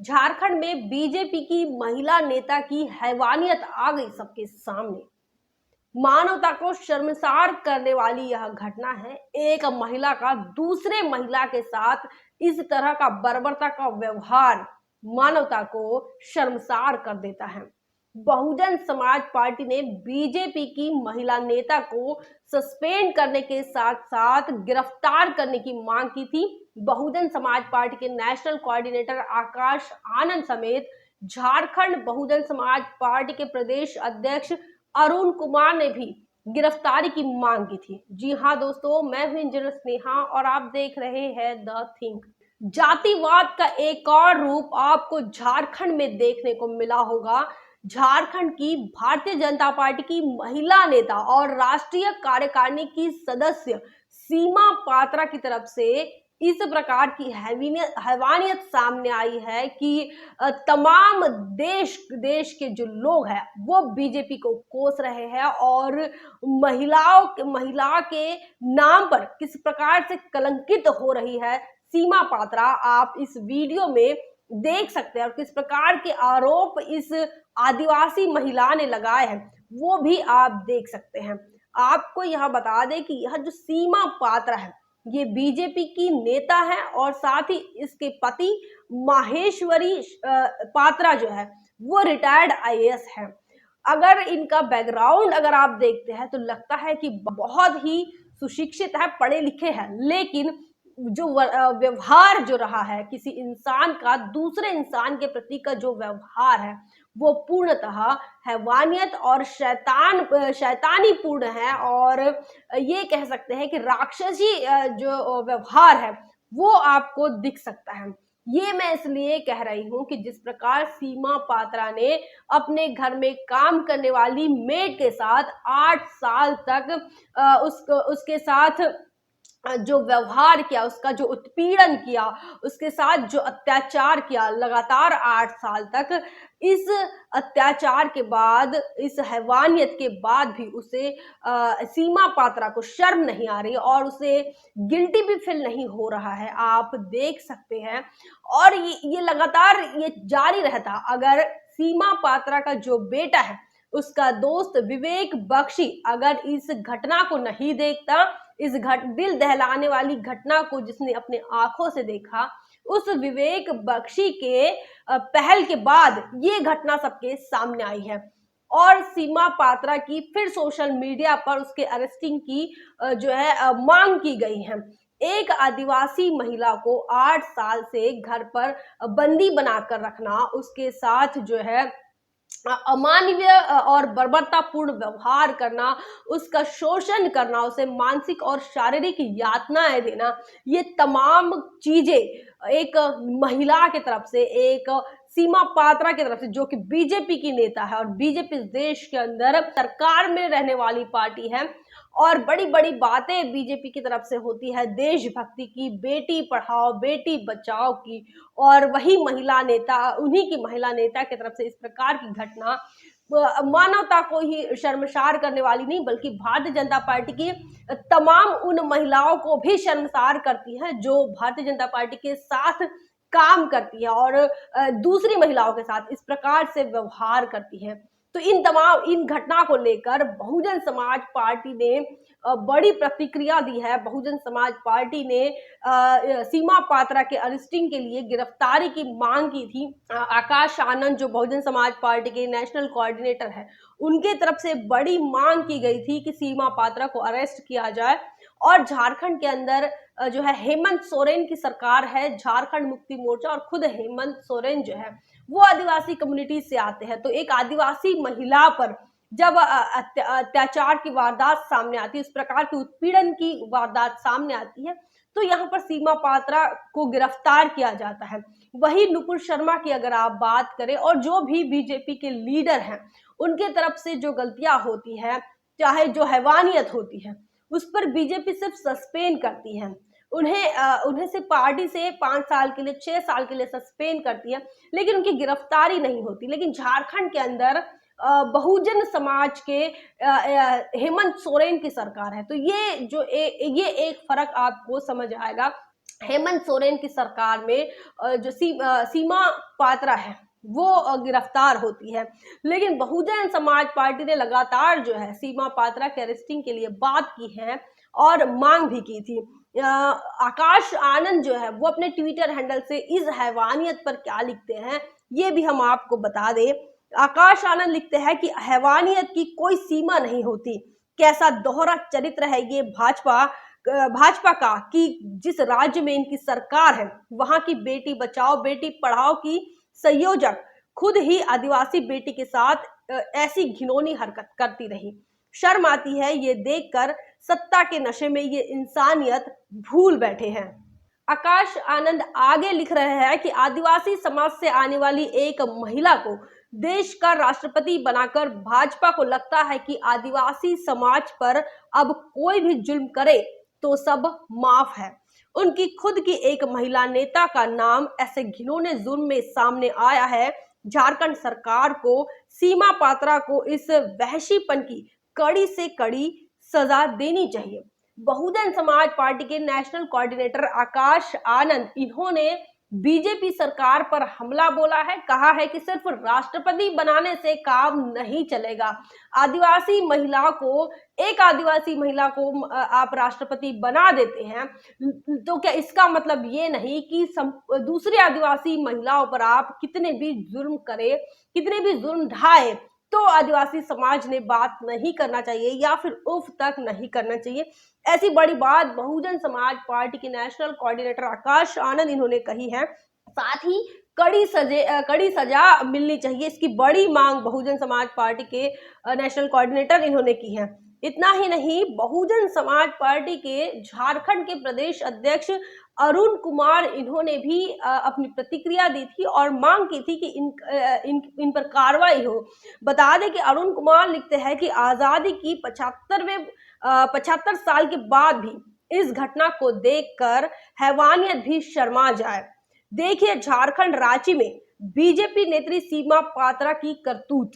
झारखंड में बीजेपी की महिला नेता की हैवानियत आ गई सबके सामने। मानवता को शर्मसार करने वाली यह घटना है। एक महिला का दूसरे महिला के साथ इस तरह का बर्बरता का व्यवहार मानवता को शर्मसार कर देता है। बहुजन समाज पार्टी ने बीजेपी की महिला नेता को सस्पेंड करने के साथ साथ गिरफ्तार करने की मांग की थी। बहुजन समाज पार्टी के नेशनल कोऑर्डिनेटर आकाश आनंद समेत झारखंड बहुजन समाज पार्टी के प्रदेश अध्यक्ष अरुण कुमार ने भी गिरफ्तारी की मांग की थी। जी हाँ दोस्तों, मैं हूं इंजीनियर स्नेहा और आप देख रहे हैं द थिंक। जातिवाद का एक और रूप आपको झारखंड में देखने को मिला होगा। झारखंड की भारतीय जनता पार्टी की महिला नेता और राष्ट्रीय कार्यकारिणी की सदस्य सीमा पात्रा की तरफ से इस प्रकार की हैवानियत सामने आई है कि तमाम देश के जो लोग हैं वो बीजेपी को कोस रहे हैं और महिला के नाम पर किस प्रकार से कलंकित हो रही है सीमा पात्रा, आप इस वीडियो में देख सकते हैं। और किस प्रकार के आरोप इस आदिवासी महिला ने लगाए हैं वो भी आप देख सकते हैं। आपको यह बता दें कि यह जो सीमा पात्रा है ये बीजेपी की नेता है और साथ ही इसके पति माहेश्वरी पात्रा जो है वो रिटायर्ड आईएएस है। अगर इनका बैकग्राउंड अगर आप देखते हैं तो लगता है कि बहुत ही सुशिक्षित है, पढ़े लिखे हैं, लेकिन जो व्यवहार जो रहा है किसी इंसान का दूसरे इंसान के प्रति का जो व्यवहार है वो पूर्णतः हैवानियत और शैतानी पूर्ण है। और ये कह सकते हैं कि राक्षसी जो व्यवहार है वो आपको दिख सकता है। ये मैं इसलिए कह रही हूं कि जिस प्रकार सीमा पात्रा ने अपने घर में काम करने वाली मेड के साथ 8 साल तक उसके साथ जो व्यवहार किया, उसका जो उत्पीड़न किया, उसके साथ जो अत्याचार किया लगातार 8 साल तक, इस अत्याचार के बाद, इस हैवानियत के बाद भी उसे सीमा पात्रा को शर्म नहीं आ रही और उसे गिल्टी भी फील नहीं हो रहा है, आप देख सकते हैं। और ये लगातार ये जारी रहता अगर सीमा पात्रा का जो बेटा है उसका दोस्त विवेक बख्शी अगर इस घटना को नहीं देखता, इस दिल दहलाने वाली घटना को जिसने अपने आंखों से देखा, उस विवेक बख्शी के पहल के बाद ये घटना सबके सामने आई है। और सीमा पात्रा की फिर सोशल मीडिया पर उसके अरेस्टिंग की जो है मांग की गई है। एक आदिवासी महिला को 8 साल से घर पर बंदी बनाकर रखना, उसके साथ जो है अमानवीय और बर्बरतापूर्ण व्यवहार करना, उसका शोषण करना, उसे मानसिक और शारीरिक यातनाएं देना, ये तमाम चीजें एक महिला की तरफ से, एक सीमा पात्रा की तरफ से जो कि बीजेपी की नेता है और बीजेपी देश के अंदर सरकार में रहने वाली पार्टी है और बड़ी बड़ी बातें बीजेपी की तरफ से होती है देशभक्ति की, बेटी पढ़ाओ बेटी बचाओ की, और वही महिला नेता, उन्हीं की महिला नेता की तरफ से इस प्रकार की घटना मानवता को ही शर्मसार करने वाली नहीं बल्कि भारतीय जनता पार्टी की तमाम उन महिलाओं को भी शर्मसार करती है जो भारतीय जनता पार्टी के साथ काम करती है और दूसरी महिलाओं के साथ इस प्रकार से व्यवहार करती है। तो इन घटना को लेकर बहुजन समाज पार्टी ने बड़ी प्रतिक्रिया दी है। बहुजन समाज पार्टी ने सीमा पात्रा के अरेस्टिंग के लिए गिरफ्तारी की मांग की थी। आकाश आनंद जो बहुजन समाज पार्टी के नेशनल कोऑर्डिनेटर है, उनके तरफ से बड़ी मांग की गई थी कि सीमा पात्रा को अरेस्ट किया जाए। और झारखंड के अंदर जो है हेमंत सोरेन की सरकार है, झारखंड मुक्ति मोर्चा, और खुद हेमंत सोरेन जो है वो आदिवासी कम्युनिटी से आते हैं। तो एक आदिवासी महिला पर जब अत्याचार की वारदात सामने आती है, इस प्रकार की उत्पीड़न की वारदात सामने आती है, तो यहाँ पर सीमा पात्रा को गिरफ्तार किया जाता है। वही नुपुर शर्मा की अगर आप बात करें और जो भी बीजेपी के लीडर हैं उनके तरफ से जो गलतियां होती है, चाहे जो हैवानियत होती है, उस पर बीजेपी सिर्फ सस्पेंड करती है। उन्हें से पार्टी से 5 साल के लिए, 6 साल के लिए सस्पेंड करती है, लेकिन उनकी गिरफ्तारी नहीं होती। लेकिन झारखंड के अंदर बहुजन समाज के हेमंत सोरेन की सरकार है, तो ये एक फर्क आपको समझ आएगा। हेमंत सोरेन की सरकार में जो सीमा पात्रा है वो गिरफ्तार होती है। लेकिन बहुजन समाज पार्टी ने लगातार जो है सीमा पात्रा के अरेस्टिंग के लिए बात की है और मांग भी की थी। आकाश आनंद जो है वो अपने ट्विटर हैंडल से इस हैवानियत पर क्या लिखते हैं ये भी हम आपको बता दें। आकाश आनंद लिखते हैं कि हैवानियत की कोई सीमा नहीं होती। कैसा दोहरा चरित्र है ये भाजपा का कि जिस राज्य में इनकी सरकार है वहां की बेटी बचाओ बेटी पढ़ाओ की संयोजक खुद ही आदिवासी बेटी के साथ ऐसी घिनौनी हरकत करती रही। शर्म आती है ये देखकर सत्ता के नशे में ये इंसानियत भूल बैठे हैं। आकाश आनंद आगे लिख रहे हैं कि आदिवासी समाज से आने वाली एक महिला को देश का राष्ट्रपति बनाकर भाजपा को लगता है कि आदिवासी समाज पर अब कोई भी जुल्म करे तो सब माफ है। उनकी खुद की एक महिला नेता का नाम ऐसे घिनौने जुर्म में सामने आया है। झारखंड सरकार को सीमा पात्रा को इस वहशीपन की कड़ी से कड़ी सजा देनी चाहिए। बहुजन समाज पार्टी के नेशनल कोऑर्डिनेटर आकाश आनंद इन्होंने बीजेपी सरकार पर हमला बोला है। कहा है कि सिर्फ राष्ट्रपति बनाने से काम नहीं चलेगा। एक आदिवासी महिला को आप राष्ट्रपति बना देते हैं तो क्या इसका मतलब ये नहीं कि दूसरी आदिवासी महिलाओं पर आप कितने भी जुर्म करें, कितने भी जुर्म ढाए तो आदिवासी समाज ने बात नहीं करना चाहिए या फिर उफ तक नहीं करना चाहिए। ऐसी बड़ी बात बहुजन समाज पार्टी के नेशनल कोऑर्डिनेटर आकाश आनंद इन्होंने कही है। साथ ही कड़ी सजा मिलनी चाहिए, इसकी बड़ी मांग बहुजन समाज पार्टी के नेशनल कोऑर्डिनेटर इन्होंने की है। इतना ही नहीं, बहुजन समाज पार्टी के झारखंड के प्रदेश अध्यक्ष अरुण कुमार इन्होंने भी अपनी प्रतिक्रिया दी थी और मांग की थी कि इन पर कार्रवाई हो। बता दें कि अरुण कुमार लिखते हैं कि आजादी की 75 साल के बाद भी इस घटना को देखकर हैवानियत भी शर्मा जाए। देखिए झारखंड रांची में बीजेपी नेत्री सीमा पात्रा की करतूत।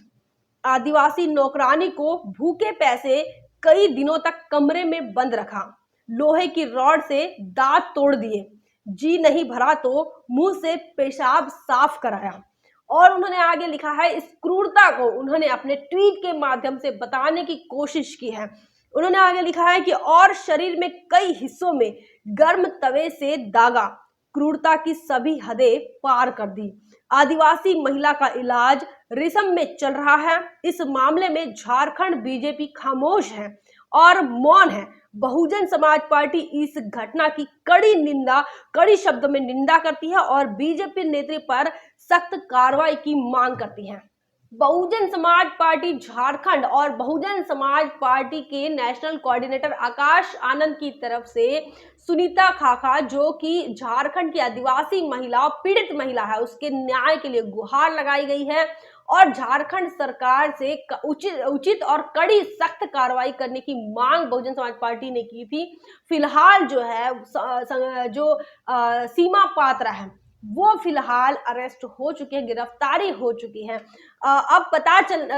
आदिवासी नौकरानी को भूखे पैसे कई दिनों तक कमरे में बंद रखा, लोहे की रॉड से दांत तोड़ दिए, जी नहीं भरा तो मुंह से पेशाब साफ कराया। और उन्होंने आगे लिखा है, इस क्रूरता को उन्होंने अपने ट्वीट के माध्यम से बताने की कोशिश की है। उन्होंने आगे लिखा है कि और शरीर में कई हिस्सों में गर्म तवे से दागा, क्रूरता की सभी हदें पार कर दी। आदिवासी महिला का इलाज रिसम में चल रहा है। इस मामले में झारखंड बीजेपी खामोश है और मौन है। बहुजन समाज पार्टी इस घटना की कड़ी शब्दों में निंदा करती है और बीजेपी नेत्री पर सख्त कार्रवाई की मांग करती है। बहुजन समाज पार्टी झारखंड और बहुजन समाज पार्टी के नेशनल कोऑर्डिनेटर आकाश आनंद की तरफ से सुनीता खाखा, जो कि झारखंड की आदिवासी महिला पीड़ित महिला है, उसके न्याय के लिए गुहार लगाई गई है और झारखंड सरकार से उचित और कड़ी सख्त कार्रवाई करने की मांग बहुजन समाज पार्टी ने की थी। फिलहाल जो है सीमा पात्रा है वो फिलहाल अरेस्ट हो चुके हैं, गिरफ्तारी हो चुकी है। अब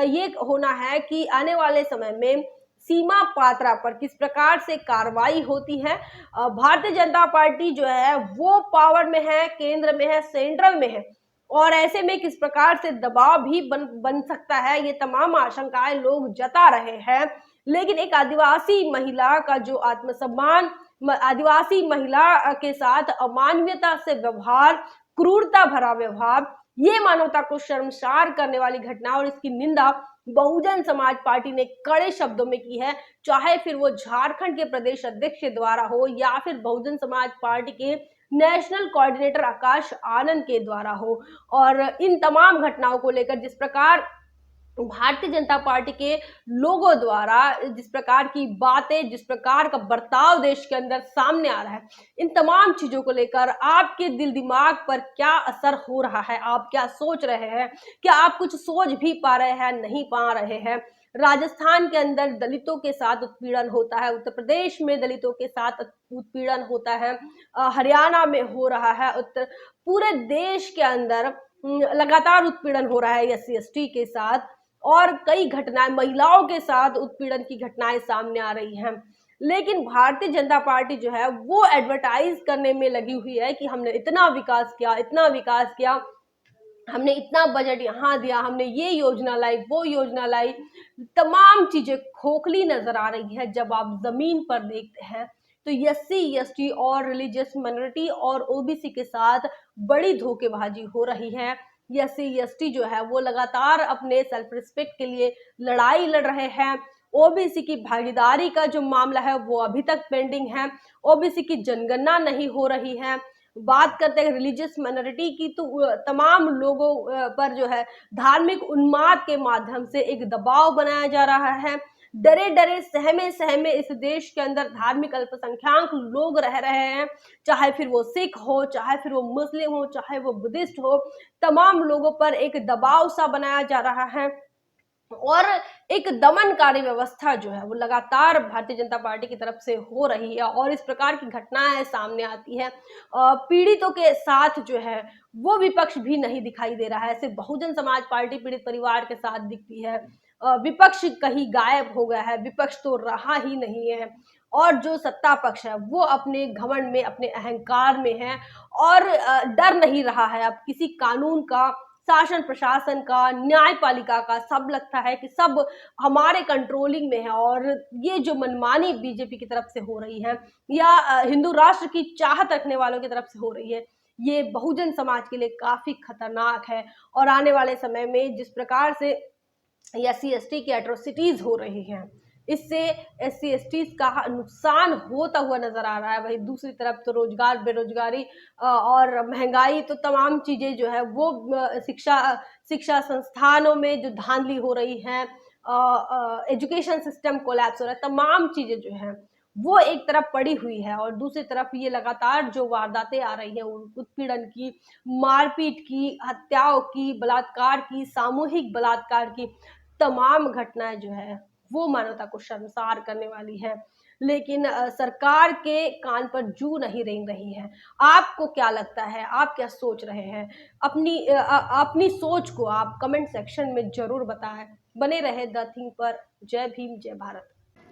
ये होना है कि आने वाले समय में सीमा पात्रा पर किस प्रकार से कार्रवाई होती है। भारतीय जनता पार्टी जो है वो पावर में है, केंद्र में है, सेंट्रल में है और ऐसे में किस प्रकार से दबाव भी बन सकता है, ये तमाम आशंकाएं लोग जता रहे हैं। लेकिन एक आदिवासी महिला का जो आत्मसम्मान, आदिवासी महिला के साथ अमानवीयता से व्यवहार, क्रूरता भरा व्यवहार, ये मानवता को शर्मसार करने वाली घटना और इसकी निंदा बहुजन समाज पार्टी ने कड़े शब्दों में की है। चाहे फिर वो झारखंड के प्रदेश अध्यक्ष के द्वारा हो या फिर बहुजन समाज पार्टी के नेशनल कोऑर्डिनेटर आकाश आनंद के द्वारा हो। और इन तमाम घटनाओं को लेकर जिस प्रकार भारतीय जनता पार्टी के लोगों द्वारा जिस प्रकार की बातें, जिस प्रकार का बर्ताव देश के अंदर सामने आ रहा है, इन तमाम चीजों को लेकर आपके दिल दिमाग पर क्या असर हो रहा है, आप क्या सोच रहे हैं, क्या आप कुछ सोच भी पा रहे हैं, नहीं पा रहे हैं। राजस्थान के अंदर दलितों के साथ उत्पीड़न होता है, उत्तर प्रदेश में दलितों के साथ उत्पीड़न होता है, हरियाणा में हो रहा है, पूरे देश के अंदर लगातार उत्पीड़न हो रहा है SC ST के साथ और कई घटनाएं महिलाओं के साथ उत्पीड़न की घटनाएं सामने आ रही हैं। लेकिन भारतीय जनता पार्टी जो है वो एडवर्टाइज करने में लगी हुई है कि हमने इतना विकास किया, इतना विकास किया, हमने इतना बजट यहाँ दिया, हमने ये योजना लाई, वो योजना लाई। तमाम चीजें खोखली नजर आ रही है जब आप जमीन पर देखते हैं। तो एससी एसटी और रिलीजियस माइनॉरिटी और ओबीसी के साथ बड़ी धोखेबाजी हो रही है। एससी एसटी जो है वो लगातार अपने सेल्फ रिस्पेक्ट के लिए लड़ाई लड़ रहे हैं। ओबीसी की भागीदारी का जो मामला है वो अभी तक पेंडिंग है। ओबीसी की जनगणना नहीं हो रही है। बात करते हैं रिलीजियस माइनॉरिटी की, तो तमाम लोगों पर जो है धार्मिक उन्माद के माध्यम से एक दबाव बनाया जा रहा है। डरे डरे सहमे सहमे इस देश के अंदर धार्मिक अल्पसंख्यक लोग रह रहे हैं, चाहे फिर वो सिख हो, चाहे फिर वो मुस्लिम हो, चाहे वो बुद्धिस्ट हो। तमाम लोगों पर एक दबाव सा बनाया जा रहा है और एक दमनकारी व्यवस्था जो है वो लगातार भारतीय जनता पार्टी की तरफ से हो रही है और इस प्रकार की घटनाएं सामने आती है। पीड़ितों के साथ जो है वो विपक्ष भी नहीं दिखाई दे रहा है। सिर्फ बहुजन समाज पार्टी पीड़ित परिवार के साथ दिखती है। विपक्ष कहीं गायब हो गया है, विपक्ष तो रहा ही नहीं है और जो सत्ता पक्ष है वो अपने घमंड में, अपने अहंकार में है और डर नहीं रहा है अब किसी कानून का, शासन प्रशासन का, न्यायपालिका का। सब लगता है कि सब हमारे कंट्रोलिंग में है और ये जो मनमानी बीजेपी की तरफ से हो रही है या हिंदू राष्ट्र की चाहत रखने वालों की तरफ से हो रही है, ये बहुजन समाज के लिए काफी खतरनाक है। और आने वाले समय में जिस प्रकार से एससी एसटी की एट्रोसिटीज हो रही हैं, इससे एससी एसटी का नुकसान होता हुआ नजर आ रहा है। वही दूसरी तरफ तो रोजगार, बेरोजगारी और महंगाई, तो तमाम चीजें जो है वो शिक्षा संस्थानों में जो धांधली हो रही है, एजुकेशन सिस्टम कोलैप्स हो रहा है, तमाम चीजें जो है वो एक तरफ पड़ी हुई है और दूसरी तरफ ये लगातार जो वारदातें आ रही हैं, उत्पीड़न की, मारपीट की, हत्याओं की, बलात्कार की, सामूहिक बलात्कार की, तमाम घटनाएं जो है वो मानवता को शर्मसार करने वाली है। लेकिन सरकार के कान पर जू नहीं रेंग रही है। आपको क्या लगता है, आप क्या सोच रहे हैं? अपनी सोच को आप कमेंट सेक्शन में जरूर बताएं। बने रहे द थिंक पर। जय भीम, जय भारत।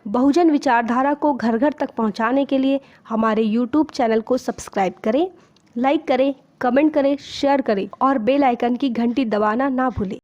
बहुजन विचारधारा को घर घर तक पहुंचाने के लिए हमारे YouTube चैनल को सब्सक्राइब करें, लाइक करें, कमेंट करें, शेयर करें और बेल आइकन की घंटी दबाना ना भूलें।